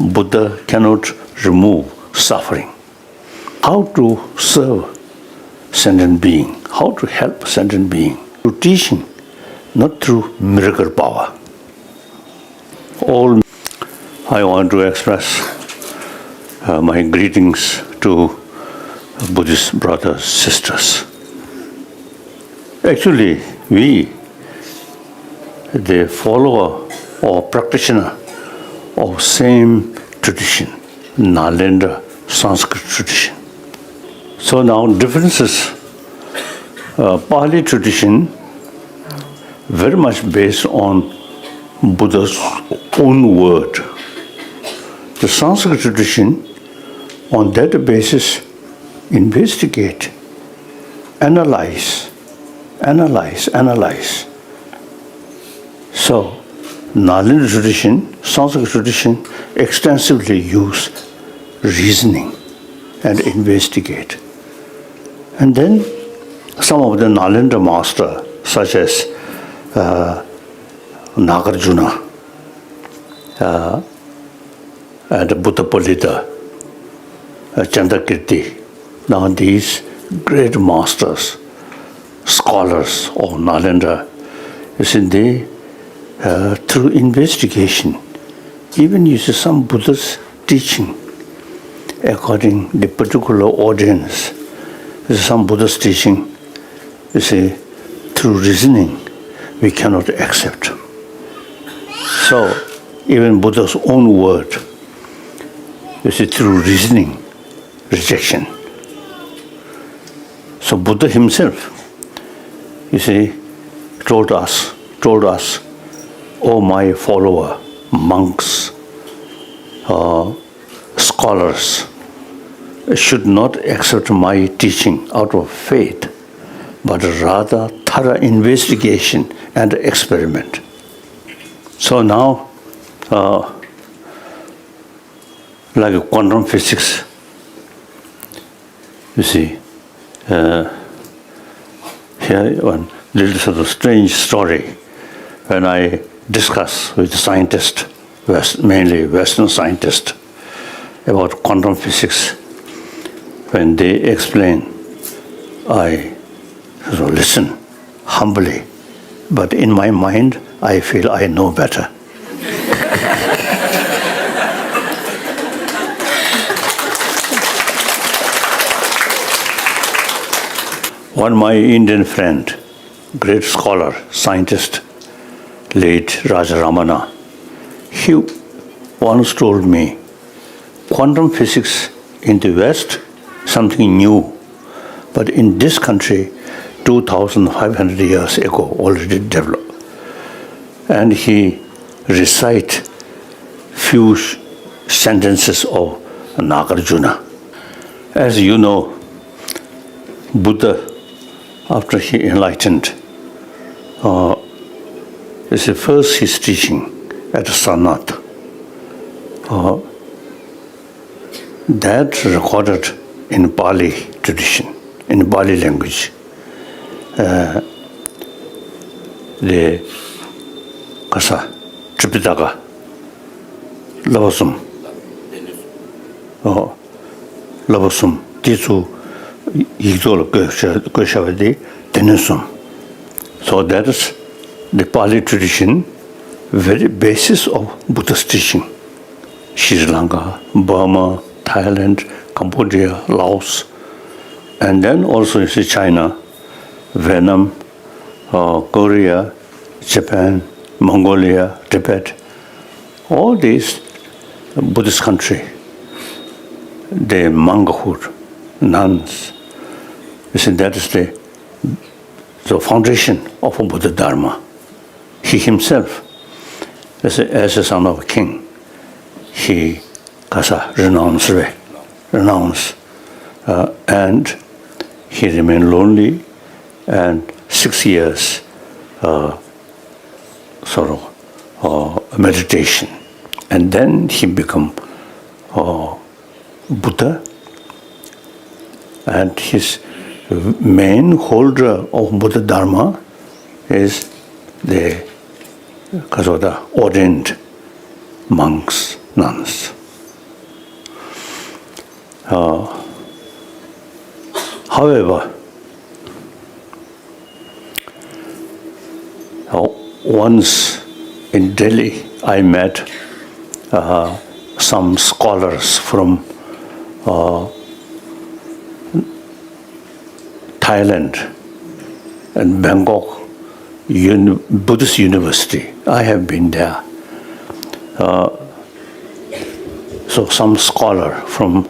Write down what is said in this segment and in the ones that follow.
Buddha cannot remove suffering. How to serve sentient being? How to help sentient being? Through teaching, not through miracle power. All I want to express my greetings to Buddhist brothers, sisters. Actually, we, the follower or practitioner of same tradition, Nalanda Sanskrit tradition. So now differences, Pali tradition very much based on Buddha's own word. The Sanskrit tradition, on that basis, investigate, analyze. So, Nalanda tradition, Sanskrit tradition extensively use reasoning and investigate. And then some of the Nalanda master, such as Nagarjuna and Buddhapalita, Chandrakirti, now these great masters, scholars of Nalanda, you see, they, through investigation, even you see some Buddha's teaching, according to the particular audience, some Buddha's teaching, you see, through reasoning, we cannot accept. So, even Buddha's own word, you see, through reasoning, rejection. So Buddha himself, you see, told us, oh my follower, monks, scholars, should not accept my teaching out of faith, but rather thorough investigation and experiment. So now, like quantum physics, you see, here one little sort of strange story. When I discuss with scientists, mainly Western scientists, about quantum physics, when they explain, I listen humbly, but in my mind, I feel I know better. One my Indian friend, great scholar, scientist, late Rajaramana, he once told me, quantum physics in the West, something new, but in this country, 2,500 years ago, already developed. And he recite few sentences of Nagarjuna. As you know, Buddha, after he enlightened, is the first his teaching at Sanat. That recorded in Pali tradition, in Pali language. The Kasa, Tripitaka, Lavasum, Lavasum, Tisu, Yigdol Keshavadi, Tenusum. So that is the Pali tradition, very basis of Buddhist teaching. Sri Lanka, Burma, Thailand, Cambodia, Laos, and then also you see China, Vietnam, Korea, Japan, Mongolia, Tibet, all these Buddhist countries, the monkhood, nuns, you see that is the foundation of Buddha Dharma. He himself, as a son of a king, he renounced, and he remained lonely, and 6 years meditation, and then he become Buddha, and his main holder of Buddha Dharma is the ordained monks, nuns. However, once in Delhi, I met some scholars from Thailand and Bangkok Buddhist University. I have been there. So some scholar from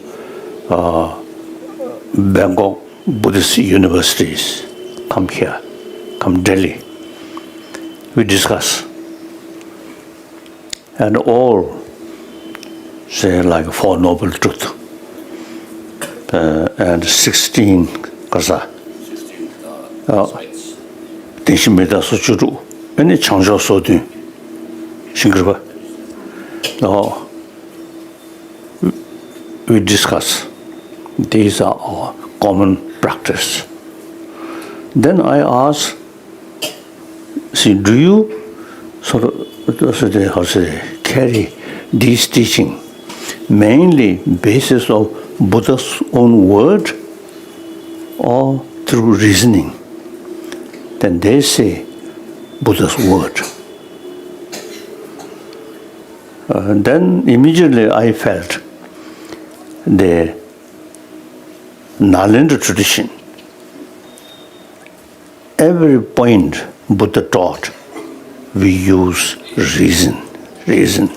Bangkok Buddhist universities come here, come Delhi. We discuss. And all say like Four Noble Truths and 16 kasa. Tenshimeda Suchuru, any Changzhou Sodun, Shingraba. Now, we discuss. These are our common practice. Then I ask, see, do you sort of carry these teaching mainly basis of Buddha's own word or through reasoning? Then they say Buddha's word. Then immediately I felt the Nalanda tradition, every point Buddha taught, we use reason.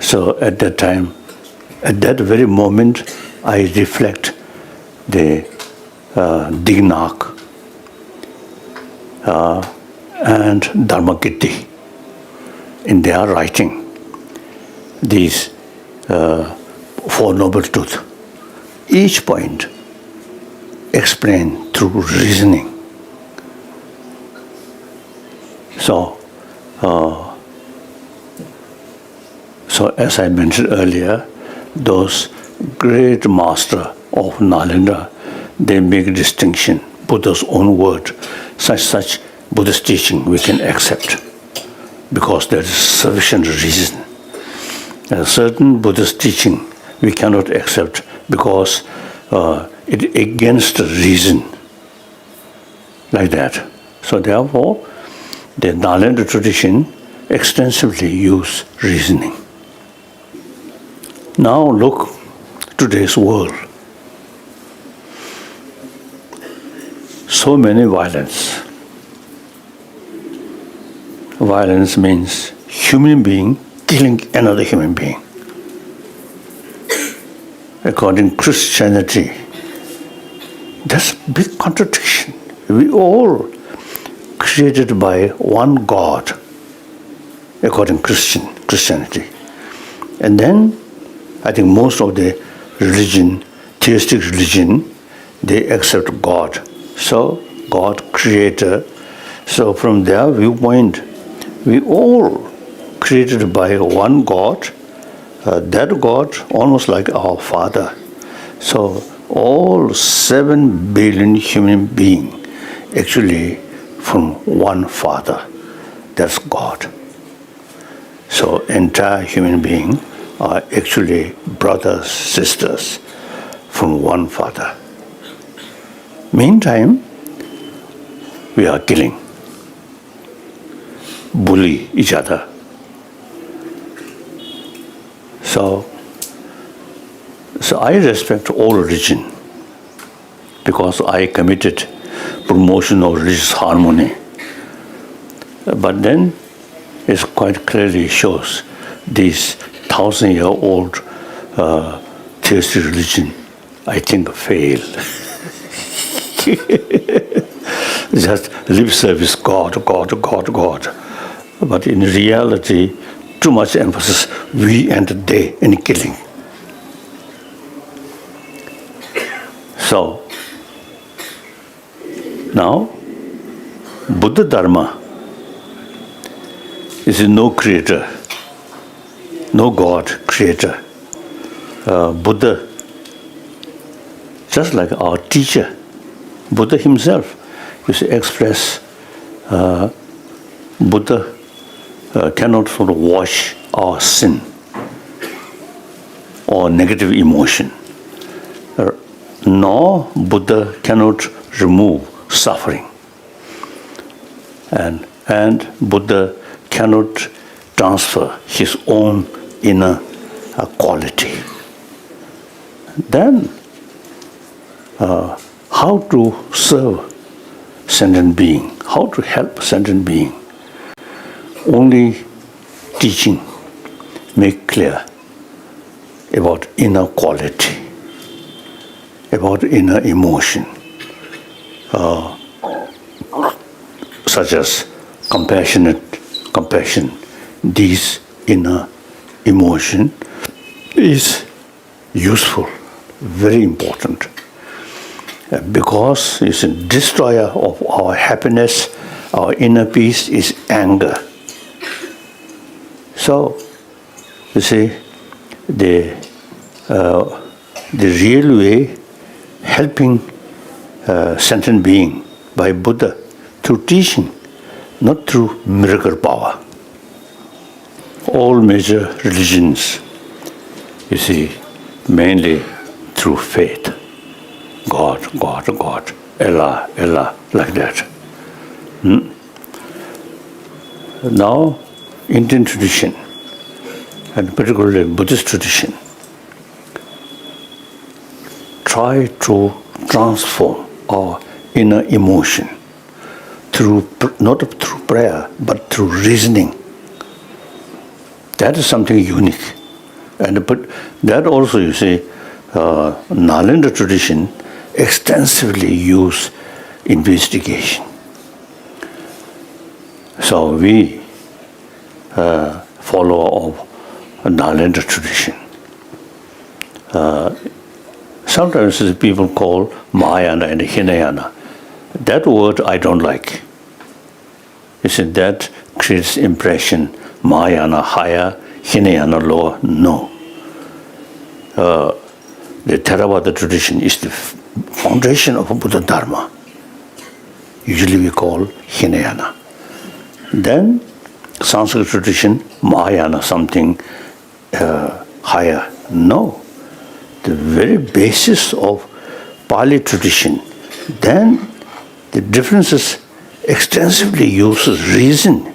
So at that time, at that very moment, I reflect the Dignak and Dharmakirti in their writing. These Four Noble Truths, each point explained through reasoning. So as I mentioned earlier, those great master of Nalanda, they make a distinction. Buddha's own word, such Buddhist teaching we can accept because there is sufficient reason. A certain Buddhist teaching we cannot accept because it against reason, like that. So therefore, the Nalanda tradition extensively use reasoning. Now look today's world. So many violence. Violence means human being killing another human being. According to Christianity, that's a big contradiction. We all created by one God, according to Christianity. And then, I think most of the theistic religion, they accept God. So, God creator. So from their viewpoint, we all created by one God. That God almost like our Father. So all 7 billion human beings actually from one Father. That's God. So entire human being are actually brothers, sisters from one Father. Meantime, we are killing, bully each other. So I respect all religion because I committed promotion of religious harmony. But then it quite clearly shows this 1,000-year-old theistic religion, I think, failed. Just lip service, God. But in reality, too much emphasis, we and they, in killing. So, now, Buddha Dharma is no creator, no God creator. Buddha, just like our teacher, Buddha himself used to express, Buddha cannot sort of wash our sin or negative emotion. no, Buddha cannot remove suffering. And Buddha cannot transfer his own inner quality. Then, how to serve sentient being? How to help sentient being? Only teaching make clear about inner quality, about inner emotion, such as compassion. This inner emotion is useful, very important, because it's a destroyer of our happiness, our inner peace is anger. So, you see, the real way helping sentient being by Buddha through teaching, not through miracle power. All major religions, you see, mainly through faith. God, Allah, like that. Now, Indian tradition, and particularly Buddhist tradition, try to transform our inner emotion not through prayer, but through reasoning. That is something unique. But that also, you see, Nalanda tradition extensively use investigation. So we follow of Nalanda tradition. Sometimes people call Mahayana and Hinayana. That word I don't like. You see, that creates impression, Mahayana higher, Hinayana lower. No. The Theravada tradition is the foundation of Buddha Dharma. Usually we call Hinayana. Then Sanskrit tradition, Mahayana, something higher. No. The very basis of Pali tradition. Then the differences extensively uses reason.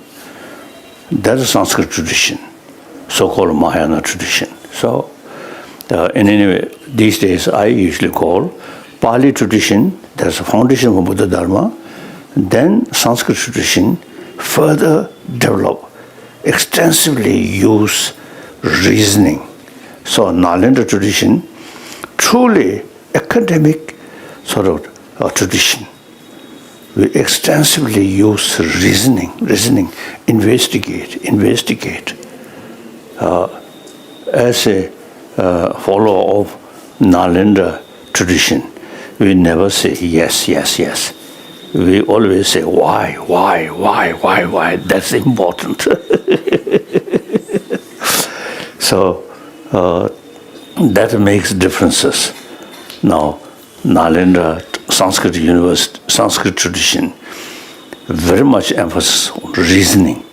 That is Sanskrit tradition, so-called Mahayana tradition. So, in any way, these days I usually call Pali tradition, that's a foundation of Buddha Dharma. Then Sanskrit tradition further develop, extensively use reasoning. So Nalanda tradition, truly academic sort of tradition. We extensively use reasoning, investigate. As a follower of Nalanda tradition, we never say yes. We always say why. That's important. So that makes differences. Now, Nalanda Sanskrit tradition, very much emphasis on reasoning.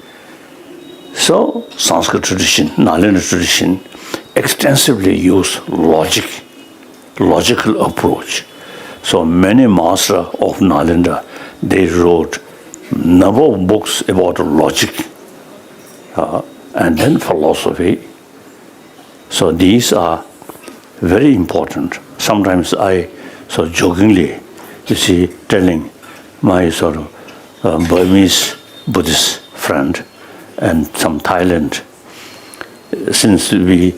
So, Sanskrit tradition, Nalanda tradition, extensively use logical approach. So, many masters of Nalanda, they wrote number of books about logic and then philosophy. So, these are very important. Sometimes I jokingly, you see, telling my sort of Burmese Buddhist friend and some Thailand, since we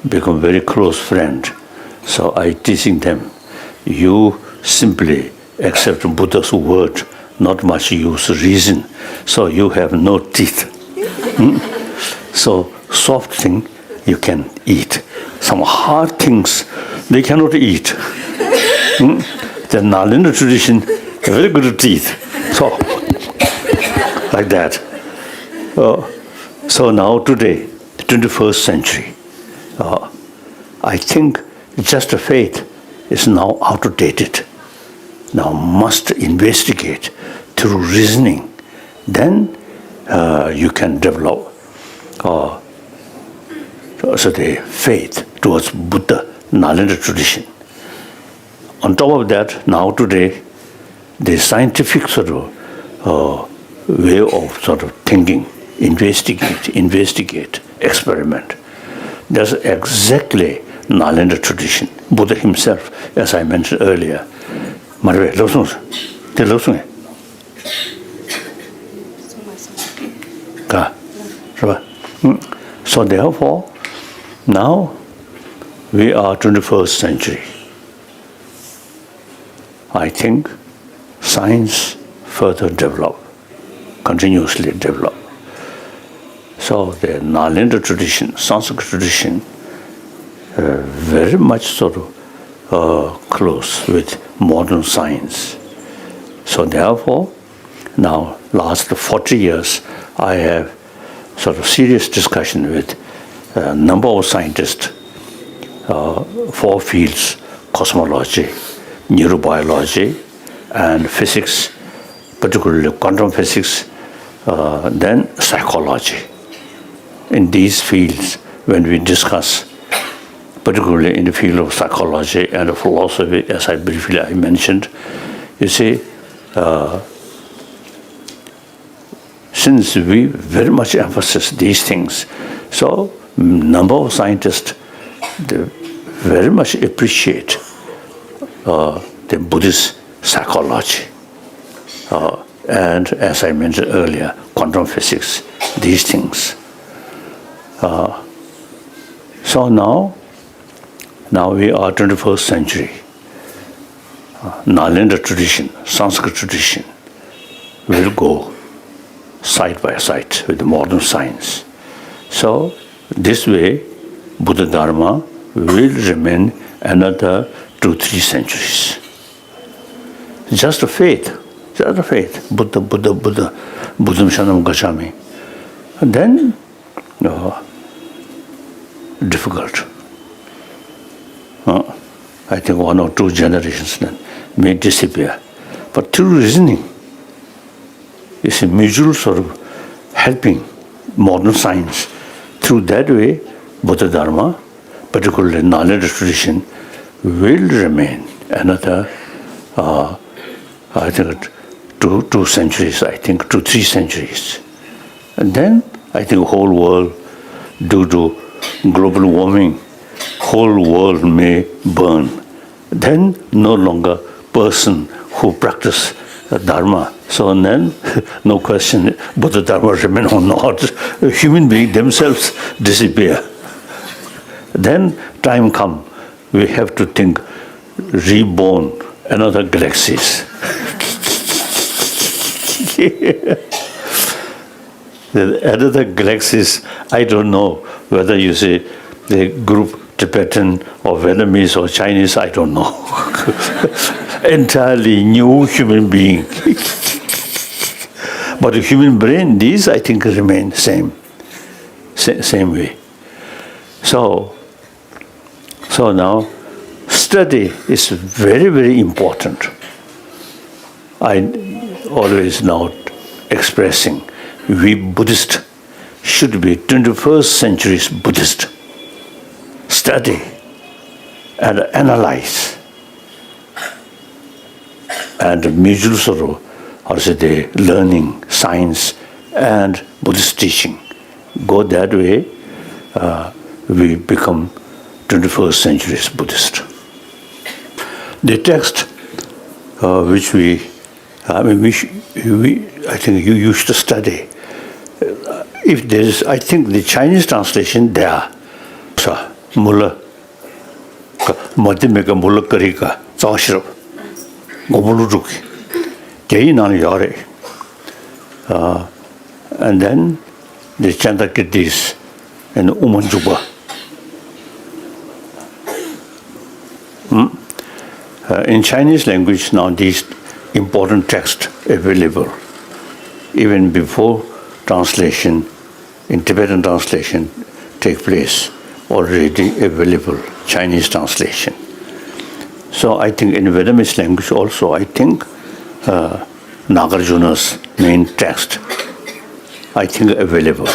become very close friends, so I teaching them, you simply accept Buddha's word, not much use reason, so you have no teeth. So soft thing you can eat. Some hard things they cannot eat. The Nalanda tradition, very good teeth. So, like that. So now today, the 21st century, I think just a faith is now outdated. Now must investigate through reasoning. Then you can develop the faith towards Buddha, Nalanda tradition. on top of that, now today, the scientific sort of way of sort of thinking, investigate, experiment. That's exactly Nalanda tradition. Buddha himself, as I mentioned earlier. So therefore, now we are 21st century. I think science further develop, continuously develop. So the Nalanda tradition, Sanskrit tradition, very much sort of close with modern science. So therefore, now last 40 years, I have sort of serious discussion with a number of scientists, 4 fields: cosmology, neurobiology, and physics, particularly quantum physics, then psychology. In these fields, when we discuss, particularly in the field of psychology and philosophy, as I briefly mentioned, you see, since we very much emphasize these things, so number of scientists, they very much appreciate the Buddhist psychology. And as I mentioned earlier, quantum physics, these things. So now we are 21st century. Nalanda tradition, Sanskrit tradition will go side by side with the modern science. So this way, Buddha Dharma will remain another 2-3 centuries. Just a faith, Buddha, Buddham Shanam Gacchami. And then, difficult. I think 1 or 2 generations then may disappear. But through reasoning, it's a mutual sort of helping modern science. Through that way, Buddha Dharma, particularly Nalanda tradition, will remain another, I think, 2 centuries, I think 2-3 centuries. And then, I think the whole world, due to global warming, whole world may burn. Then no longer person who practice Dharma. So then, no question, Buddha Dharma remain or not. Human beings themselves disappear. Then time come, we have to think, reborn another galaxies. Another galaxies, I don't know whether you say the group Tibetan or Vietnamese or Chinese, I don't know. Entirely new human being. But the human brain, these I think remain same way. So now, study is very, very important. I always now expressing, we Buddhists should be 21st century's Buddhist. Study and analyze and mutual sort of, how to say, the learning, science and Buddhist teaching. Go that way, we become 21st century's Buddhist. The text which I think you used to study. If there is, I think the Chinese translation there, Mula, Madhimeka Mula Karika, Zawashirab, Gomuluruki, Kainan Yare. And then the Chantakirtis and Umanjuba. In Chinese language now these important texts available. Even before translation, in Tibetan translation take place, already available Chinese translation. So I think in Vietnamese language also, I think Nagarjuna's main text, I think available.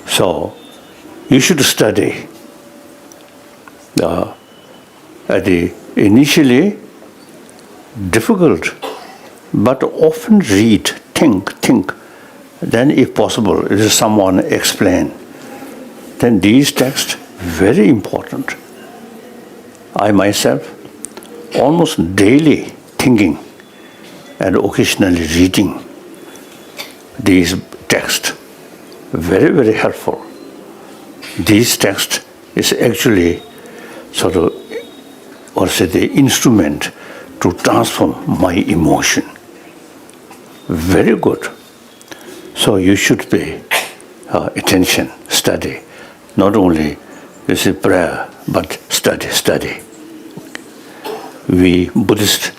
So you should study. Initially, difficult, but often read, think. Then if possible, it is someone explain. Then these texts, very important. I myself, almost daily thinking and occasionally reading these texts. Very, very helpful. These texts is actually sort of, or say, the instrument to transform my emotion. Very good. So you should pay attention, study. Not only this is prayer, but study. We Buddhists,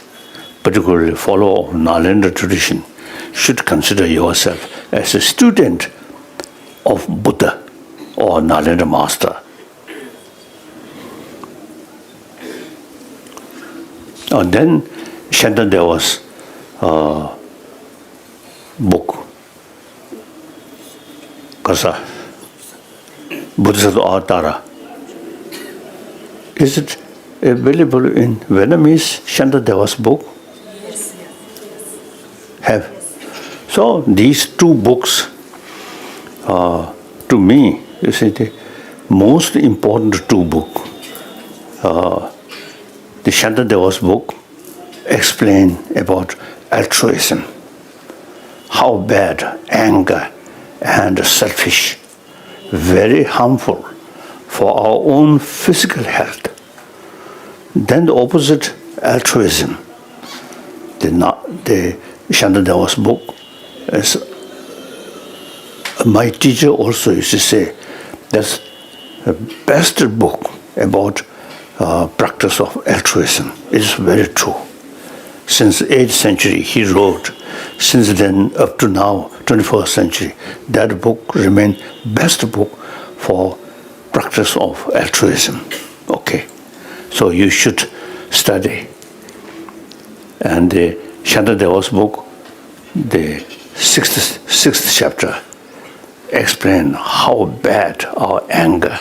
particularly follower of Nalanda tradition, should consider yourself as a student of Buddha or Nalanda master. And then Shantadeva's book, Kasa, Buddhist Avatara. Is it available in Vietnamese, Shantadeva's book? Yes. Have. So these two books, to me, you see, the most important two books. The Shantadeva's book explain about altruism, how bad anger and selfish, very harmful for our own physical health. Then the opposite, altruism. The Shantadeva's book, as my teacher also used to say, that's the best book about practice of altruism. It is very true. Since 8th century he wrote, since then up to now, 21st century, that book remains best book for practice of altruism. Okay, so you should study. And the Shantadeva's book, the sixth chapter, explain how bad our anger.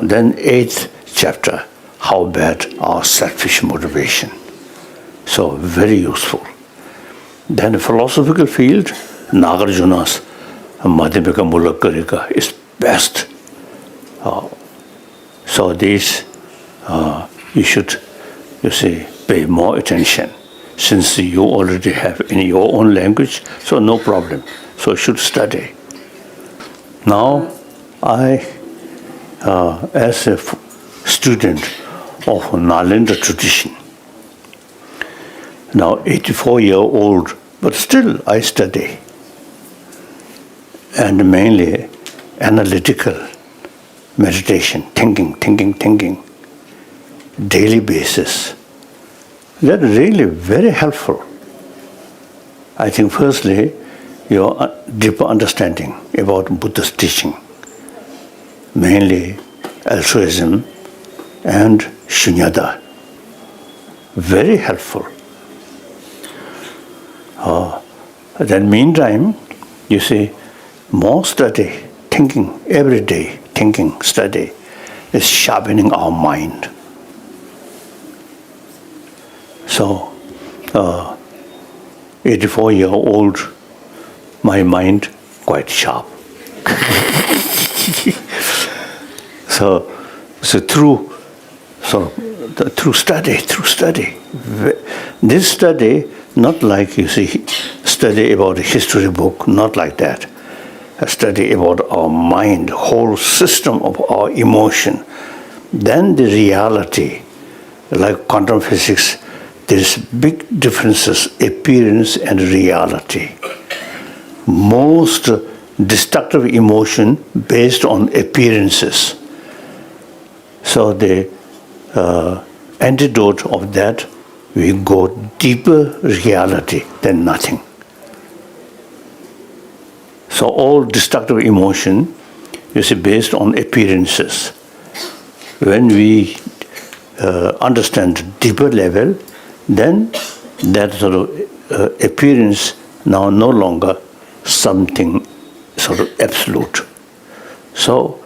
Then 8th chapter, how bad our selfish motivation. So very useful. Then philosophical field, Nagarjuna's Madhyamika Mulakarika is best. So these you should, you see, pay more attention. Since you already have in your own language, so no problem. So you should study. Now I, as a student of Nalanda tradition, now 84-year-old, but still I study. And mainly analytical meditation, thinking, daily basis. That really very helpful. I think firstly, your deeper understanding about Buddha's teaching, mainly altruism and shunyata. Very helpful. Then meantime, you see, more study, thinking, every day, thinking, study, is sharpening our mind. So, 84-year-old, my mind quite sharp. So through study. This study, not like you see, study about a history book, not like that. A study about our mind, whole system of our emotion. Then the reality, like quantum physics, there is big differences, appearance and reality. Most destructive emotion based on appearances. So the antidote of that, we go deeper reality than nothing. So all destructive emotion is based on appearances. When we understand deeper level, then that sort of appearance now no longer something sort of absolute. So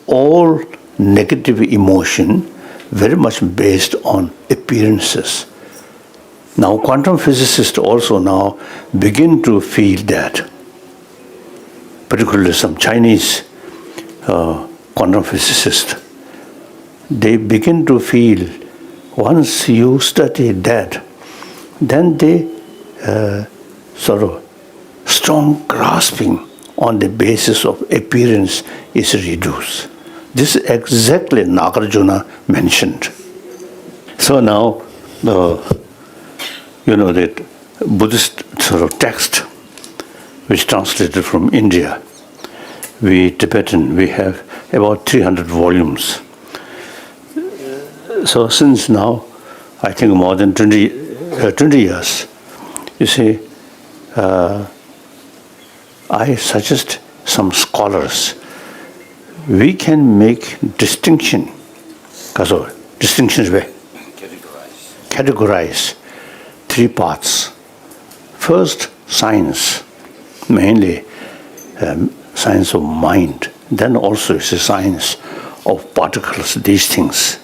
all negative emotion very much based on appearances. Now quantum physicists also now begin to feel that, particularly some Chinese quantum physicists, they begin to feel once you study that, then they sort of strong grasping on the basis of appearance is reduced. This is exactly Nagarjuna mentioned. So now, that Buddhist sort of text, which translated from India, we Tibetan, we have about 300 volumes. So since now, I think more than 20 years, you see, I suggest some scholars, we can make distinction. Because distinctions where? Categorize 3 parts. First, science, mainly science of mind. Then also it's a science of particles, these things.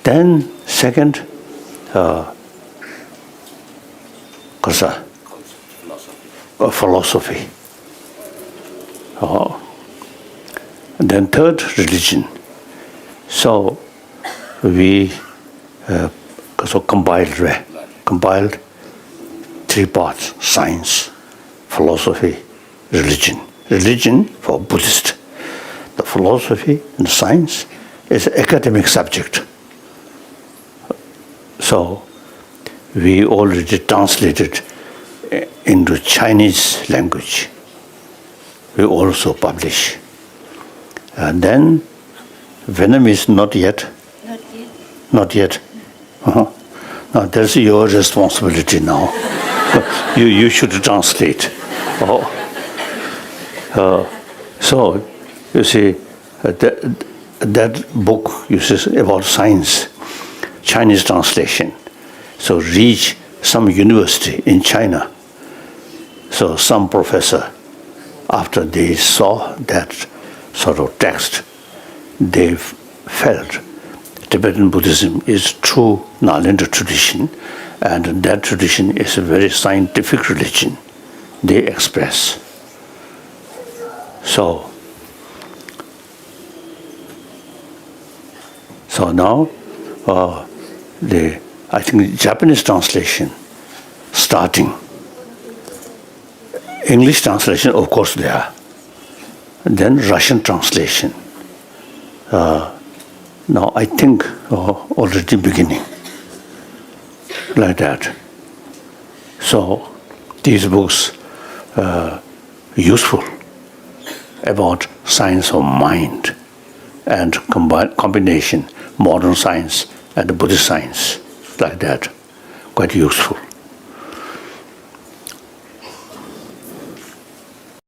Then second, philosophy. Then third, religion. So we compiled 3 parts: science, philosophy, religion. Religion for Buddhist. The philosophy and science is an academic subject. So we already translated into Chinese language. We also publish. And then Vietnamese not yet. Not yet. Now that's your responsibility now. you should translate. So you see that book uses about science, Chinese translation. So reach some university in China. So some professor, after they saw that sort of text, they felt Tibetan Buddhism is true Nalanda tradition, and that tradition is a very scientific religion, they express. So now, I think Japanese translation starting. English translation, of course, there. Then Russian translation. Now I think already beginning. Like that. So these books useful about science of mind and combination modern science and Buddhist science, like that, quite useful.